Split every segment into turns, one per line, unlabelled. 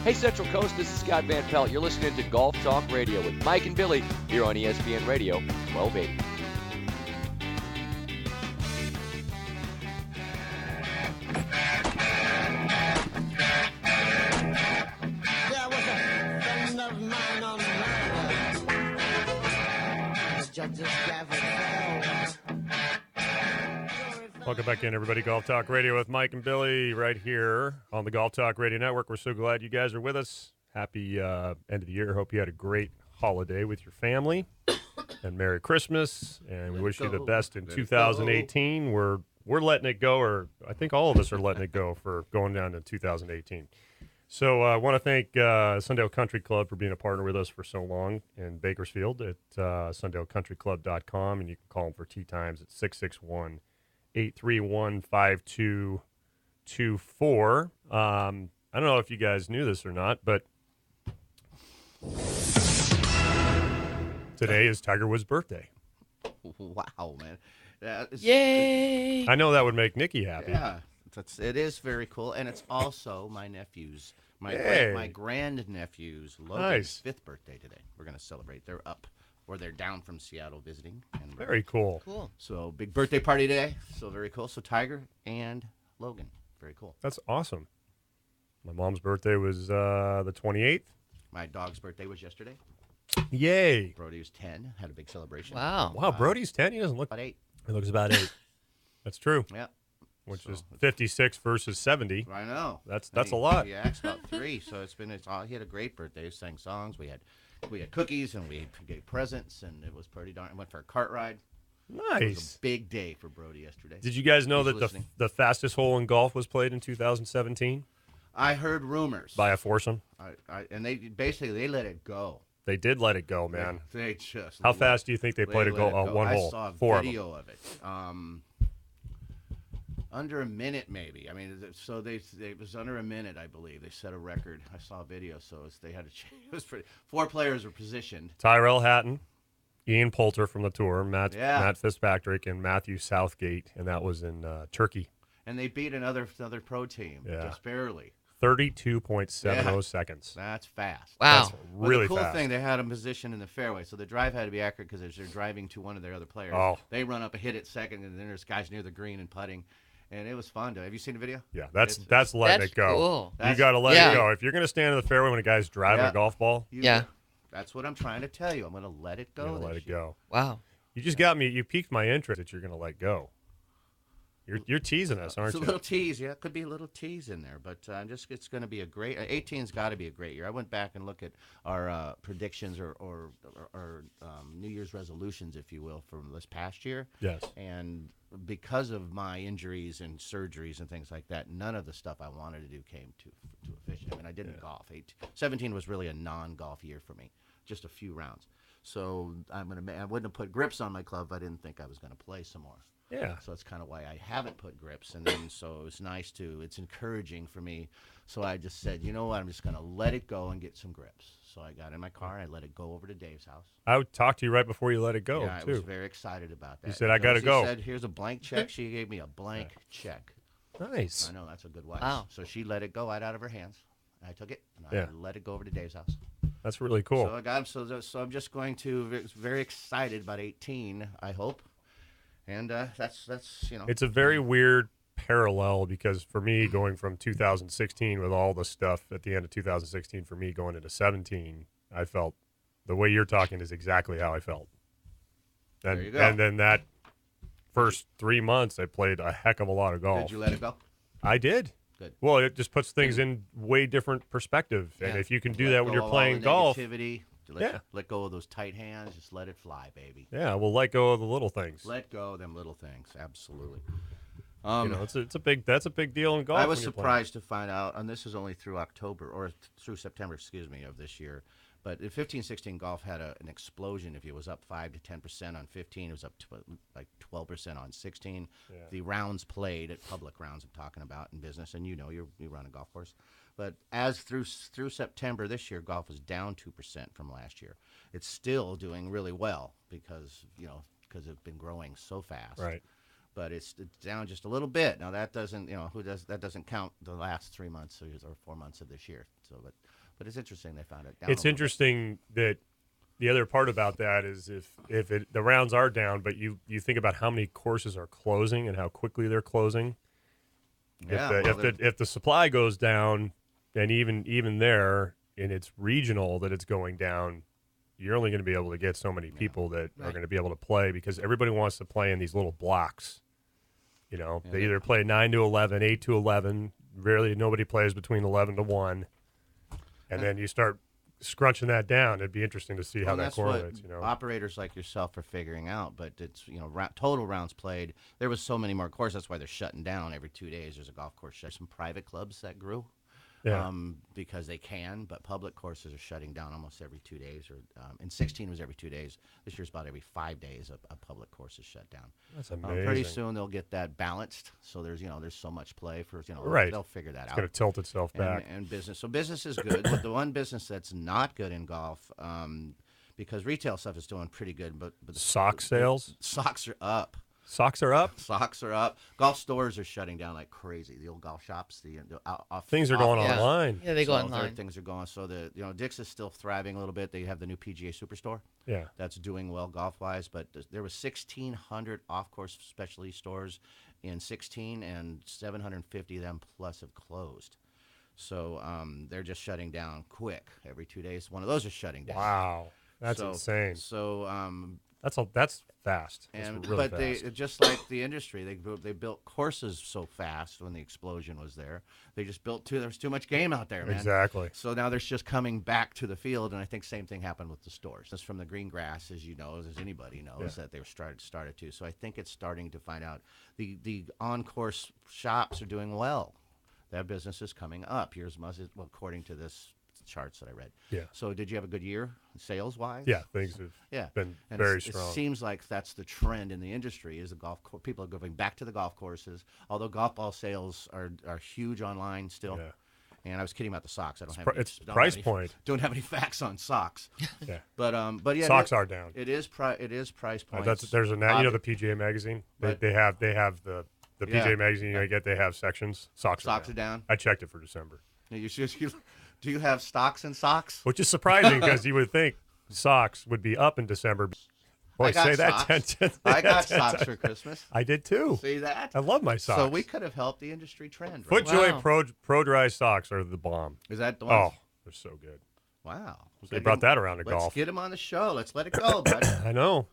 Hey, Central Coast, this is Scott Van Pelt. You're listening to Golf Talk Radio with Mike and Billy here on ESPN Radio 1280.
Welcome back in, everybody. Golf Talk Radio with Mike and Billy right here on the Golf Talk Radio Network. We're so glad you guys are with us. Happy end of the year. Hope you had a great holiday with your family. And Merry Christmas. And we wish you the best in 2018. We're letting it go, or I think all of us are letting it go for going down to 2018. So I want to thank Sundale Country Club for being a partner with us for so long in Bakersfield at SundaleCountryClub.com. And you can call them for tee times at 661-831-5224. I don't know if you guys knew this or not, but today is Tiger Woods' birthday.
Wow, man.
Yay!
I know that would make Nikki happy.
Yeah, it is very cool. And it's also my nephew's, my grandnephew's Logan's 5th birthday today. We're going to celebrate. They're up, or they're down from Seattle visiting. And
very cool.
Cool.
So big birthday party today. So very cool. So Tiger and Logan. Very cool.
That's awesome. My mom's birthday was the 28th.
My dog's birthday was yesterday.
Yay.
Brody was 10. Had a big celebration.
Wow.
Brody's 10. He doesn't look
about 8.
He looks about 8. That's true.
Yeah.
Which is 56 versus 70.
I know.
That's a lot.
Yeah, it's about 3. So he had a great birthday. He sang songs. We had cookies and we gave presents, and it was pretty darn. I went for a cart ride.
Nice.
It was a big day for Brody yesterday.
Did you guys know that
listening.
the fastest hole in golf was played in 2017
I heard rumors.
by a foursome?
And they let it go.
They did let it go, man.
They just.
How fast do you think they played
let it go.
one hole?
I saw a
4
video of it. Under a minute, maybe. I mean, so it was under a minute, I believe. They set a record. I saw a video, so they had to change. It was pretty. 4 players were positioned.
Tyrell Hatton, Ian Poulter from the tour, Matt Fitzpatrick, and Matthew Southgate, and that was in Turkey.
And they beat another pro team, just barely.
32.70 seconds.
That's fast.
Wow.
That's really
the cool
fast.
thing, they had them positioned in the fairway, so the drive had to be accurate because as they're driving to one of their other players, they run up and hit it second, and then there's guys near the green and putting. And it was fun. Have you seen the video?
Yeah, that's letting it go.
Cool.
You got to let it go. If you're going to stand in the fairway when a guy's driving a golf ball,
that's what I'm trying to tell you. I'm going to let it go.
Let it go.
Wow.
You just got me. You piqued my interest that you're going to let go. You're teasing us, aren't
you?
It's
a little tease. Yeah, it could be a little tease in there, but it's going to be a great. 18's got to be a great year. I went back and looked at our predictions or New Year's resolutions, if you will, from this past year.
Yes.
And because of my injuries and surgeries and things like that, none of the stuff I wanted to do came to fruition. I mean, I didn't golf. 17 was really a non-golf year for me, just a few rounds. So I wouldn't have put grips on my club if I didn't think I was going to play some more.
Yeah.
So that's kind of why I haven't put grips. And then so it's nice it's encouraging for me. So I just said, you know what, I'm just going to let it go and get some grips. So I got in my car and I let it go over to Dave's house.
I would talk to you right before you let it go,
yeah,
too.
I was very excited about that.
You said, I got to go.
She said, here's a blank check. She gave me a blank check.
Nice.
I know, that's a good wife.
Wow.
So she let it go right out of her hands. I took it and I let it go over to Dave's house.
That's really cool.
So I got him. So I'm just going to, very excited about 18, I hope. And that's
It's a very weird parallel because for me, going from 2016 with all the stuff at the end of 2016, for me going into 17, I felt the way you're talking is exactly how I felt. And,
there you go.
And then that first 3 months, I played a heck of a lot of golf.
Did you let it go?
I did.
Good.
Well, it just puts things in way different perspective.
Yeah.
And if you can do that when you're playing golf.
Let go of those tight hands. Just let it fly, baby.
Yeah, we'll let go of the little things.
Let go of them little things. Absolutely.
It's a big deal in golf.
I was surprised to find out, and this is only through through September, of this year. But in 15-16, golf had an explosion. If it was up 5 to 10% on 15, it was up to like 12% on 16. Yeah. The rounds played at public rounds I'm talking about in business, and you run a golf course. But as through September this year, golf is down 2% from last year. It's still doing really well because it's been growing so fast.
Right.
but it's down just a little bit. Now that doesn't, that doesn't count the last 3 months or 4 months of this year. So, but it's interesting they found it down.
It's interesting that the other part about that is if the rounds are down, but you think about how many courses are closing and how quickly they're closing.
Yeah,
If the supply goes down, and even there, and it's regional that it's going down, you're only going to be able to get so many people that are going to be able to play, because everybody wants to play in these little blocks. They either play 9 to 11, 8 to 11. Rarely nobody plays between 11 to 1. And then you start scrunching that down. It'd be interesting to see how that correlates.
Operators like yourself are figuring out, but it's total rounds played. There was so many more courses. That's why they're shutting down every 2 days. There's a golf course. There's some private clubs that grew.
Yeah.
Because they can, but public courses are shutting down almost every 2 days. Or in 16 was every 2 days. This year's about every 5 days a public course is shut down.
That's amazing.
Pretty soon they'll get that balanced. So there's so much play for
right.
They'll figure that out.
It's going to tilt itself back.
And business. So business is good. But the one business that's not good in golf, because retail stuff is doing pretty good, but
sock sales.
Socks are up.
Socks are up?
Socks are up. Golf stores are shutting down like crazy. The old golf shops,
things are going online.
Yeah, they go online.
Things are going. So Dick's is still thriving a little bit. They have the new PGA Superstore.
Yeah,
that's doing well golf wise. But there was 1,600 off course specialty stores in 16, and 750 of them plus have closed. So they're just shutting down quick. Every 2 days, one of those is shutting down.
Wow, that's insane.
So
that's fast.
But fast. They just like the industry, they built courses so fast when the explosion was there. They just built there was too much game out there, man.
Exactly.
So now they're just coming back to the field, and I think same thing happened with the stores. Just from the green grass, as anybody knows, that they were started to. So I think it's starting to find out the on course shops are doing well. That business is coming up. According to this charts that I read.
Yeah.
So did you have a good year sales wise?
Yeah, things have been very strong.
It seems like that's the trend in the industry is people are going back to the golf courses, although golf ball sales are huge online still.
Yeah.
And I was kidding about the socks. I don't have
it's price point.
Don't have any facts on socks.
Yeah.
But yeah,
socks are down.
It is price point.
There's the PGA magazine. They have the PGA magazine they have sections. Socks are down. I checked it for December.
Do you have stocks and socks?
Which is surprising because you would think socks would be up in December. Boy, say that 10.
I got socks for Christmas.
I did too.
See that?
I love my socks.
So we could have helped the industry trend.
Right? FootJoy Pro Dry socks are the bomb.
Is that the one?
Oh, they're so good.
Wow.
They brought that around to golf.
Let's get them on the show. Let's let it go, bud.
I know.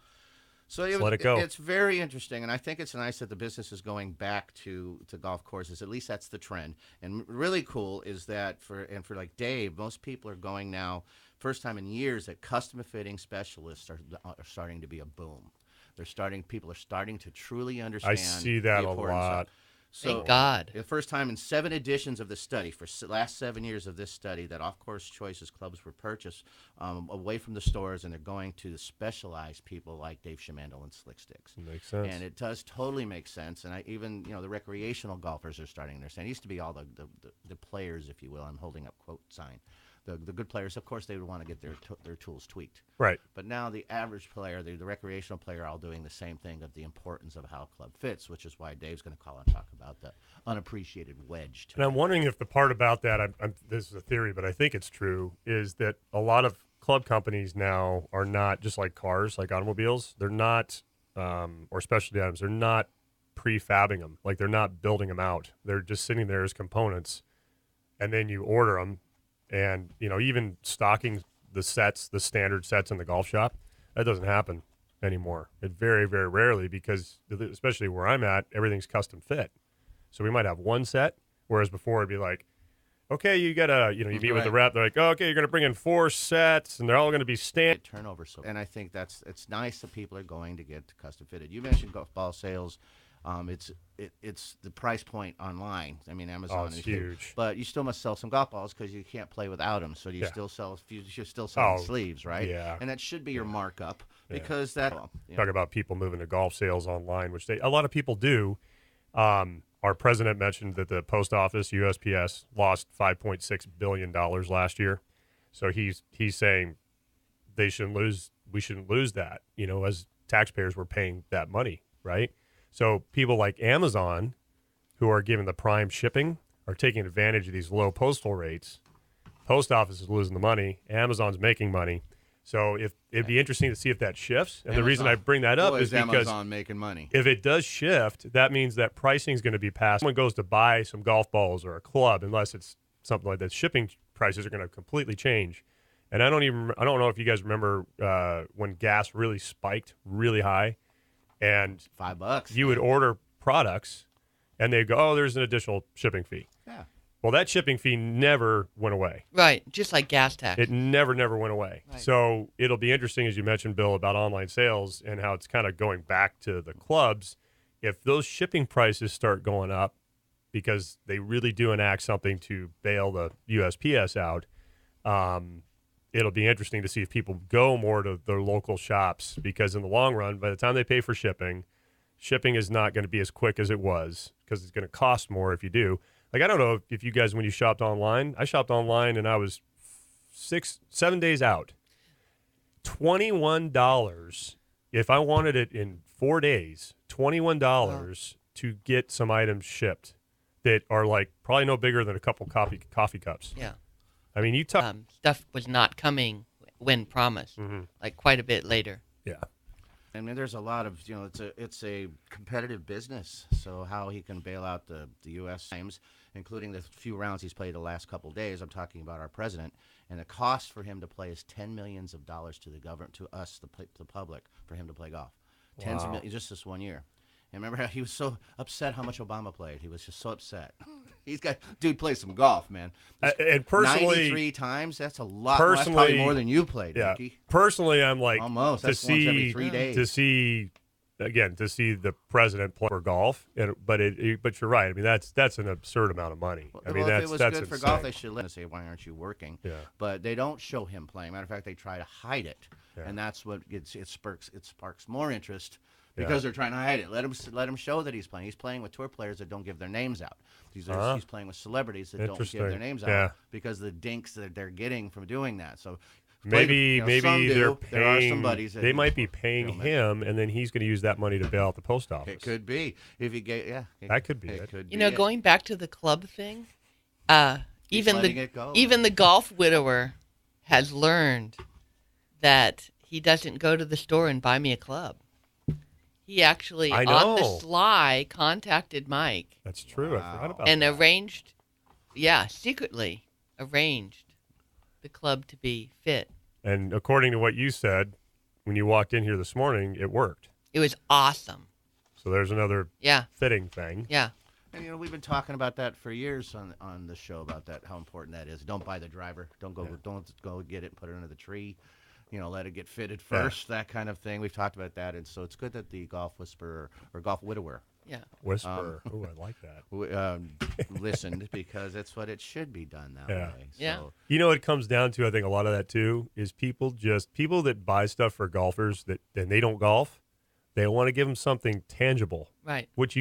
So
let it go.
It's very interesting, and I think it's nice that the business is going back to golf courses. At least that's the trend. And really cool is that for like Dave, most people are going now, first time in years, that custom fitting specialists are starting to be a boom. People are starting to truly understand.
I see that a lot.
So,
thank God.
The first time in 7 editions of the study, for last 7 years of this study, that off-course choices clubs were purchased away from the stores, and they're going to the specialized people like Dave Shamandel and Slick Sticks.
Makes sense.
And it does totally make sense. And even the recreational golfers are starting to understand. It used to be all the players, if you will. I'm holding up quote sign. The good players, of course, they would want to get their tools tweaked.
Right.
But now the average player, the recreational player, are all doing the same thing of the importance of how a club fits, which is why Dave's going to call and talk about the unappreciated wedge.
And I'm wondering if the part about that, this is a theory, but I think it's true, is that a lot of club companies now are not just like cars, like automobiles. They're not, or specialty items, they're not prefabbing them. Like they're not building them out. They're just sitting there as components, and then you order them. And, even stocking the standard sets in the golf shop, that doesn't happen anymore. It very, very rarely, because especially where I'm at, everything's custom fit. So we might have one set, whereas before it'd be like, okay, you got to, you meet with the rep. They're like, oh, okay, you're going to bring in 4 sets, and they're all going to be standard.
Turnover. And I think it's nice that people are going to get custom fitted. You mentioned golf ball sales. It's the price point online. I mean, Amazon is
huge,
but you still must sell some golf balls because you can't play without them. So you still sell sleeves, right?
Yeah,
and that should be your markup because that.
Talk about people moving to golf sales online, which a lot of people do. Our president mentioned that the post office, USPS, lost $5.6 billion last year. So he's saying we shouldn't lose that. As taxpayers, we're paying that money, right? So people like Amazon, who are giving the prime shipping, are taking advantage of these low postal rates. Post office is losing the money. Amazon's making money. So it'd be interesting to see if that shifts. And the reason I bring that up is because
Amazon making money.
If it does shift, that means that pricing is going to be passed. Someone goes to buy some golf balls or a club, unless it's something like that, shipping prices are going to completely change. And I don't know if you guys remember when gas really spiked really high, and
$5.
You would order products, and they'd go, "Oh, there's an additional shipping fee."
Yeah.
Well, that shipping fee never went away.
Right, just like gas tax.
It never went away.
Right.
So it'll be interesting, as you mentioned, Bill, about online sales and how it's kind of going back to the clubs. If those shipping prices start going up because they really do enact something to bail the USPS out, it'll be interesting to see if people go more to their local shops, because in the long run, by the time they pay for shipping is not going to be as quick as it was, because it's going to cost more if you do. Like, I don't know if you guys, when you shopped online, I shopped online and I was 7 days out. $21 if I wanted it in 4 days. $21 to get some items shipped that are like probably no bigger than a couple coffee cups.
Yeah.
I mean, you talk.
Stuff was not coming when promised, like quite a bit later.
Yeah.
I mean, there's a lot of, it's a competitive business. So how he can bail out the U.S. teams, including the few rounds he's played the last couple of days. I'm talking about our president, and the cost for him to play is $10 million to the government, to us, the public, for him to play golf. Tens of millions just this 1 year. And remember how he was so upset how much Obama played? He was just so upset. Dude plays some golf, man.
And personally,
93 times, that's a lot. That's probably more than you played,
yeah.
Mickey.
Personally, I'm like,
almost. That's once every 3 days.
To see the president play for golf, but you're right. I mean, that's an absurd amount of money. I mean,
if it was
that's
good for
insane.
golf, they should let us say, "Why aren't you working?"
Yeah.
But they don't show him playing. Matter of fact, they try to hide it, and that's what it sparks more interest. Because they're trying to hide it. Let him show that he's playing. He's playing with tour players that don't give their names out. He's playing with celebrities that don't give their names out because of the dinks that they're getting from doing that. So
maybe they're paying.
There are some buddies that
they might be paying him, and then he's going to use that money to bail out the post office.
It could be if he
that could be it.
Going back to the club thing, even the golf widower has learned that he doesn't go to the store and buy me a club. He actually, on the sly, contacted Mike.
That's true. I forgot about
and
that.
arranged, secretly arranged the club to be fit.
And according to what you said, when you walked in here this morning, it worked.
It was awesome.
So there's another fitting thing.
Yeah.
And we've been talking about that for years on the show, about that, how important that is. Don't buy the driver. Don't go get it and put it under the tree. Let it get fitted first, that kind of thing. We've talked about that, and so it's good that the golf whisperer or golf widower,
whisperer. Oh, I like that.
Listened, because that's what it should be done that way. So,
it comes down to, I think a lot of that too is people that buy stuff for golfers and they don't golf. They want to give them something tangible,
right?
Which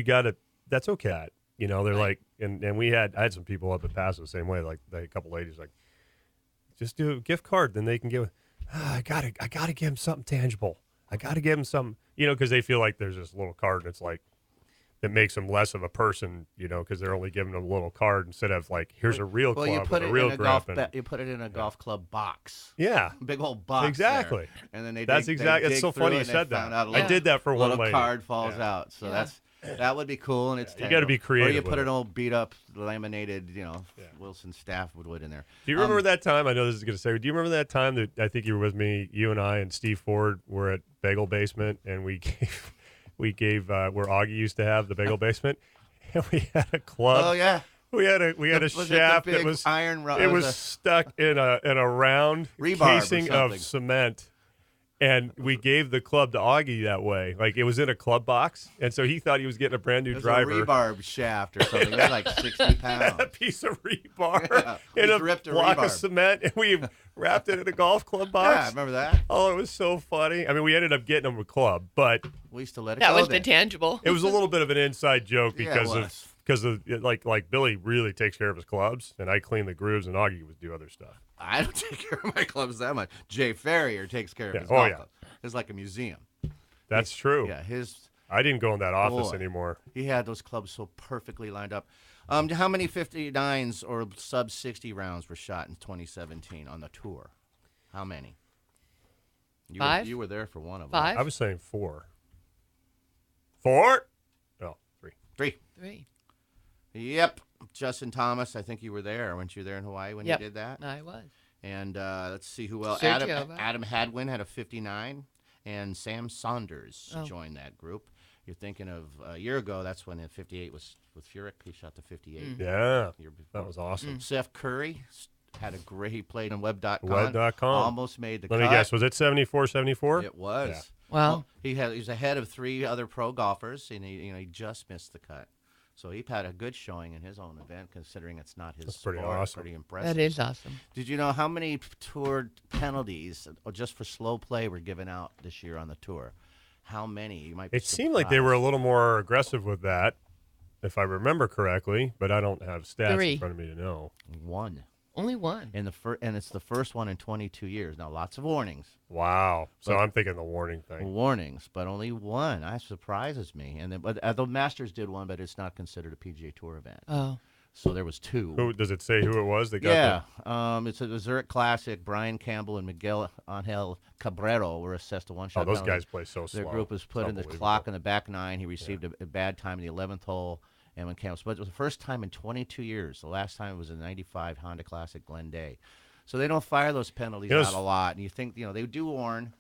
that's okay. They're like, and I had some people up at Paso the same way. Like a couple ladies like, just do a gift card, then they can give. I gotta give him something tangible. I gotta give him something, because they feel like there's this little card, and it's like that makes them less of a person, because they're only giving them a little card instead of like, here's a real club,
you put
with
it
a real
in a
grip.
you put it in a golf club box.
Yeah,
big old box.
Exactly.
There. And then
it's so funny you said that. I did that for one lady.
Little card falls out, so that would be cool, and it's
you got to be creative.
Or you put an old beat up laminated, Wilson staff wood in there.
Do you remember that time? I know this is going to say. Do you remember that time that I think you were with me? You and I and Steve Ford were at Bagel Basement, and we gave where Augie used to have the Bagel Basement, and we had a club.
Oh yeah.
We had a shaft that was
iron.
It was stuck in a round casing of cement. And we gave the club to Augie that way. Like, it was in a club box. And so he thought he was getting a brand new driver.
A rebarb shaft or something. That's like 60 pounds.
A piece of rebar in a block of cement. And we wrapped it in a golf club box.
Yeah, I remember that.
Oh, it was so funny. I mean, we ended up getting him a club, but
we used to let it
go. That was
the
tangible.
It was a little bit of an inside joke because of like Billy really takes care of his clubs, and I clean the grooves, and Augie would do other stuff.
I don't take care of my clubs that much. Jay Ferrier takes care of his golf club. It's like a museum.
That's true.
Yeah,
I didn't go in that office
Boy,
anymore.
He had those clubs so perfectly lined up. How many 59s or sub 60 rounds were shot in 2017 on the tour? How many?
Five?
You were there for one of them.
Five?
I was saying 4. 4? No, 3.
3. Yep. Justin Thomas, I think you were there. Weren't you there in Hawaii when you did that?
I was.
And let's see who else.
Sergio,
Adam Hadwin had a 59, and Sam Saunders joined that group. You're thinking of a year ago, that's when 58 was with Furyk. He shot the 58.
Yeah, that was awesome.
Seth Curry had a great, he played on web.com.
Web.com.
Almost made the cut.
Let me guess, was it 74-74?
It was.
Yeah.
Well,
he was ahead of 3 other pro golfers, and he just missed the cut. So he had a good showing in his own event, considering it's not his sport.
pretty awesome.
Pretty impressive.
that is awesome.
Did you know how many tour penalties just for slow play were given out this year on the tour? How many? You might. Be
It seemed like they were a little more aggressive with that, if I remember correctly, but I don't have stats
3.
in front of me to know.
1.
Only 1.
And it's the first one in 22 years. Now, lots of warnings.
Wow. So
But-
I'm thinking the warning thing.
Warnings, but only 1. That surprises me. And then, but the Masters did 1, but it's not considered a PGA Tour event.
Oh.
So there was 2.
Who does it say who it was? They got
It's a Zurich Classic. Brian Campbell and Miguel Angel Cabrero were assessed a one-shot
those
penalty.
guys play so slow.
Their group was put in the
Unbelievable.
clock in the back 9. He received a bad time in the 11th hole. And when Campbell, but it was the first time in 22 years. The last time it was a '95 Honda Classic Glen Day. So they don't fire those penalties out a lot. And you think, they do warn,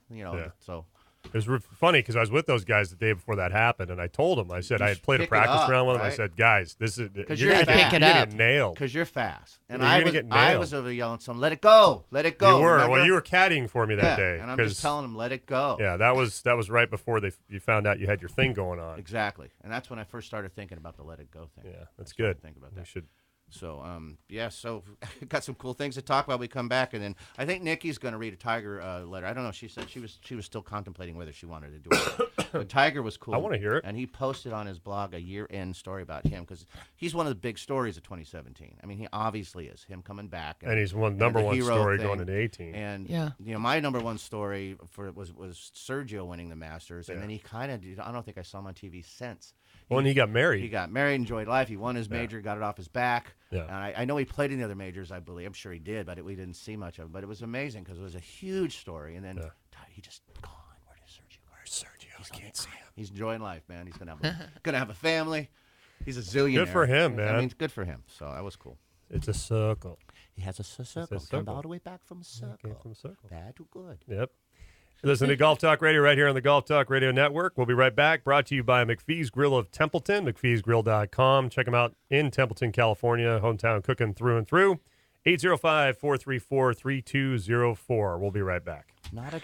so.
It was funny because I was with those guys the day before that happened, and I told them, I said I had played a
pick it
practice
up,
round with them. I
right?
said, guys, this is
you're
gonna
gonna pick
it
you're
up.
gonna nailed.
Because you're fast. And
You're gonna get
I
nailed.
was over there yelling to them, let it go, let it go.
You were.
remember?
Well, you were caddying for me that day.
And I'm just telling them, let it go.
Yeah, that was right before you found out you had your thing going on.
Exactly. And that's when I first started thinking about the let it go thing.
Yeah, that's good.
Think about
We
that.
should.
So, so got some cool things to talk about. We come back, and then I think Nikki's going to read a Tiger letter. I don't know. She said she was still contemplating whether she wanted to do it. But Tiger was cool.
I wanna hear it.
And he posted on his blog a year-end story about him because he's one of the big stories of 2017. I mean, he obviously is. Him coming back.
And he's number
the
one
hero
story
thing.
going into 18.
And my number one story was Sergio winning the Masters, and then he kind of. I don't think I saw him on TV since.
And he got married.
He got married, enjoyed life. He won his major, got it off his back.
Yeah.
And I know he played in the other majors, I believe. I'm sure he did, but we didn't see much of him. But it was amazing because it was a huge story. And then he just gone. Where is Sergio?
Where's Sergio? I can't see him.
He's enjoying life, man. He's gonna have a family. He's a zillionaire.
Good for him, man.
I mean, good for him. So that was cool.
It's a circle.
He has a circle.
It's a circle.
Come all the way back from a circle.
Came from a circle.
Bad to good.
Yep. Listen to Golf Talk Radio right here on the Golf Talk Radio Network. We'll be right back. Brought to you by McPhee's Grill of Templeton, McPhee'sGrill.com. Check them out in Templeton, California. Hometown cooking through and through. 805-434-3204. We'll be right back.
Not a